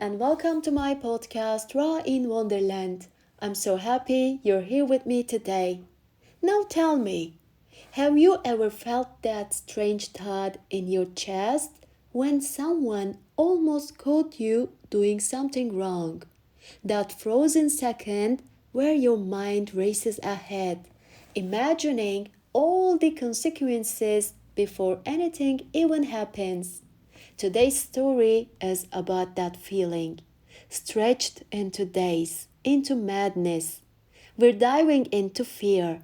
and welcome to my podcast in Wonderland. I'm so happy you're here with me today. Now tell me, have you ever felt that strange thud in your chest when someone almost caught you doing something wrong? That frozen second where your mind races ahead, imagining all the consequences before anything even happens. Today's story is about that feeling, stretched into days, into madness. We're diving into Fear,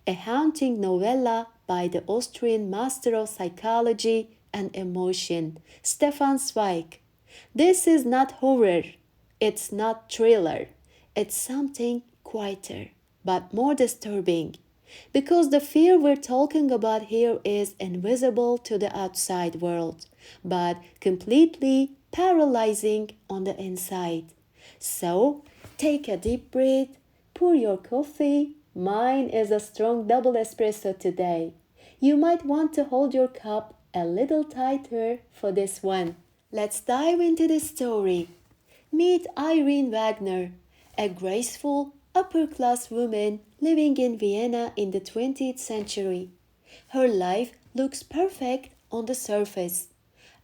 a haunting novella by the Austrian master of psychology and emotion, Stefan Zweig. This is not horror, it's not thriller, it's something quieter, but more disturbing. Because the fear we're talking about here is invisible to the outside world, but completely paralyzing on the inside. So, take a deep breath, pour your coffee. Mine is a strong double espresso today. You might want to hold your cup a little tighter for this one. Let's dive into the story. Meet Irene Wagner, a graceful, upper-class woman living in Vienna in the 20th century. Her life looks perfect on the surface.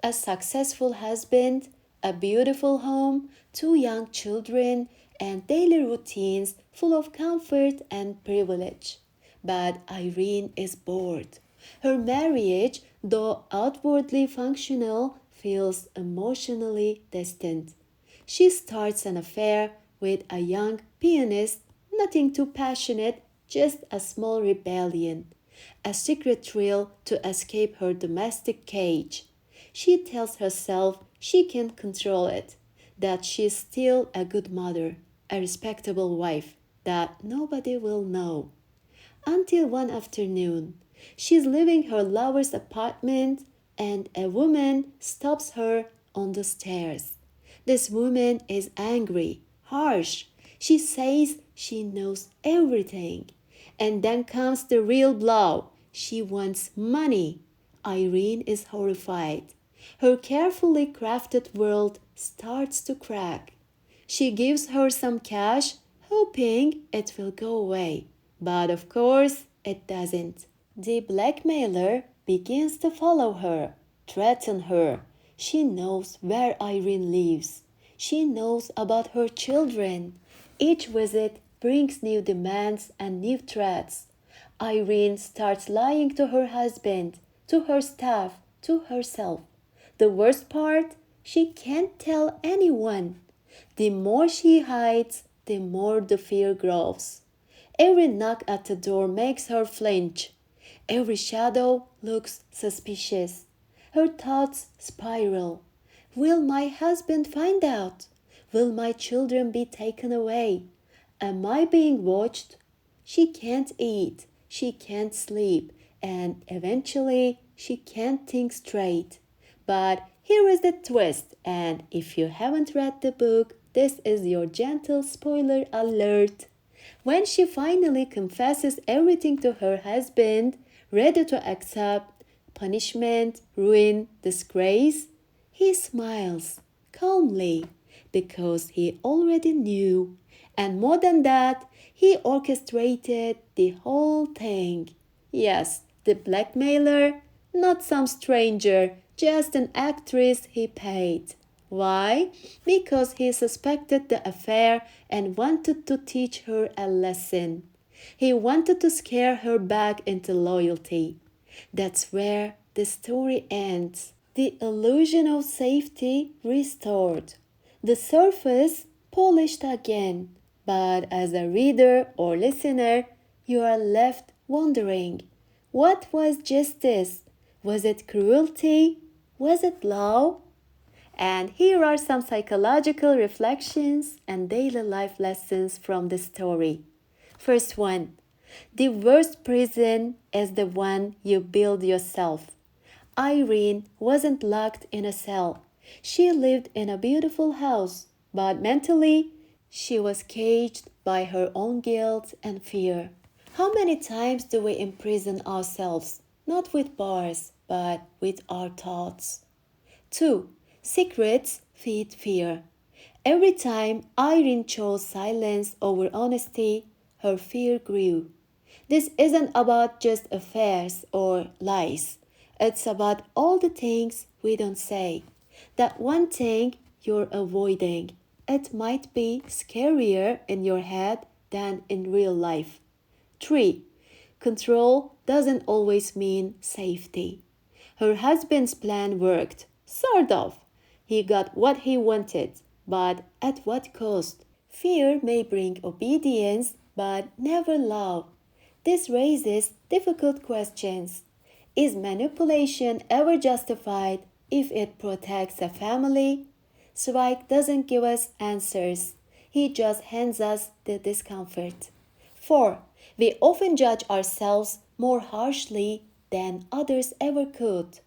A successful husband, a beautiful home, two young children, and daily routines full of comfort and privilege. But Irene is bored. Her marriage, though outwardly functional, feels emotionally distant. She starts an affair with a young pianist, nothing too passionate, just a small rebellion, a secret thrill to escape her domestic cage. She tells herself she can control it, that she's still a good mother, a respectable wife, that nobody will know. Until one afternoon, she's leaving her lover's apartment and a woman stops her on the stairs. This woman is angry, harsh. She says she knows everything. And then comes the real blow. She wants money. Irene is horrified. Her carefully crafted world starts to crack. She gives her some cash, hoping it will go away. But of course, it doesn't. The blackmailer begins to follow her, threaten her. She knows where Irene lives. She knows about her children. Each visit brings new demands and new threats. Irene starts lying to her husband, to her staff, to herself. The worst part, she can't tell anyone. The more she hides, the more the fear grows. Every knock at the door makes her flinch. Every shadow looks suspicious. Her thoughts spiral. Will my husband find out? Will my children be taken away? Am I being watched? She can't eat, she can't sleep, and eventually she can't think straight. But here is the twist, and if you haven't read the book, this is your gentle spoiler alert. When she finally confesses everything to her husband, ready to accept punishment, ruin, disgrace, he smiles calmly because he already knew. And more than that, he orchestrated the whole thing. Yes, the blackmailer, not some stranger, just an actress he paid. Why? Because he suspected the affair and wanted to teach her a lesson. He wanted to scare her back into loyalty. That's where the story ends. The illusion of safety restored. The surface polished again. But as a reader or listener, you are left wondering, what was justice? Was it cruelty? Was it love? And here are some psychological reflections and daily life lessons from the story. First one, the worst prison is the one you build yourself. Irene wasn't locked in a cell. She lived in a beautiful house, but mentally, she was caged by her own guilt and fear. How many times do we imprison ourselves, not with bars, but with our thoughts? 2. Secrets feed fear. Every time Irene chose silence over honesty, her fear grew. This isn't about just affairs or lies. It's about all the things we don't say. That one thing you're avoiding. It might be scarier in your head than in real life. 3. Control doesn't always mean safety. Her husband's plan worked, sort of. He got what he wanted, but at what cost? Fear may bring obedience, but never love. This raises difficult questions. Is manipulation ever justified if it protects a family? Zweig doesn't give us answers. He just hands us the discomfort. 4. We often judge ourselves more harshly than others ever could.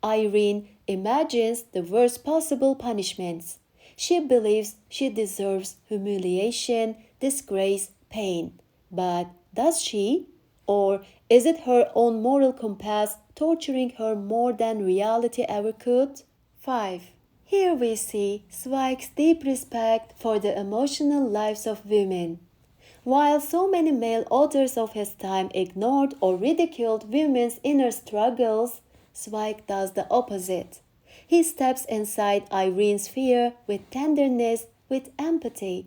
Irene imagines the worst possible punishments. She believes she deserves humiliation, disgrace, pain. But does she? Or is it her own moral compass torturing her more than reality ever could? 5. Here we see Zweig's deep respect for the emotional lives of women. While so many male authors of his time ignored or ridiculed women's inner struggles, Zweig does the opposite. He steps inside Irene's fear with tenderness, with empathy.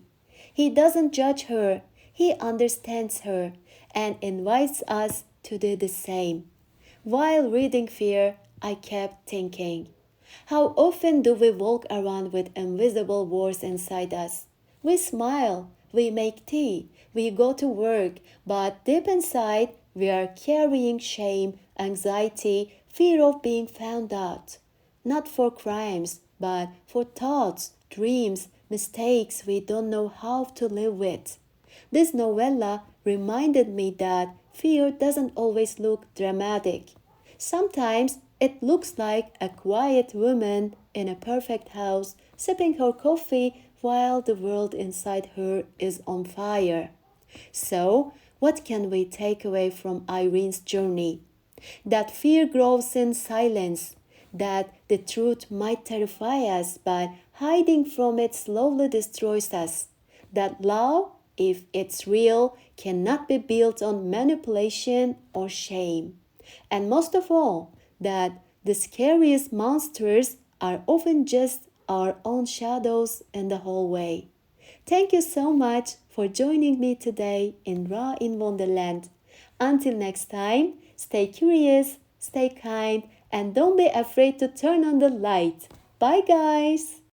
He doesn't judge her, he understands her and invites us to do the same. While reading Fear, I kept thinking, how often do we walk around with invisible wars inside us? We smile, we make tea, we go to work, but deep inside we are carrying shame, anxiety, fear of being found out. Not for crimes, but for thoughts, dreams, mistakes we don't know how to live with. This novella reminded me that fear doesn't always look dramatic. Sometimes it looks like a quiet woman in a perfect house sipping her coffee while the world inside her is on fire. So, what can we take away from Irene's journey? That fear grows in silence, that the truth might terrify us, but hiding from it slowly destroys us. That love, if it's real, cannot be built on manipulation or shame. And most of all, that the scariest monsters are often just our own shadows in the hallway. Thank you so much for joining me today in Raw in Wonderland. Until next time, stay curious, stay kind, and don't be afraid to turn on the light. Bye, guys!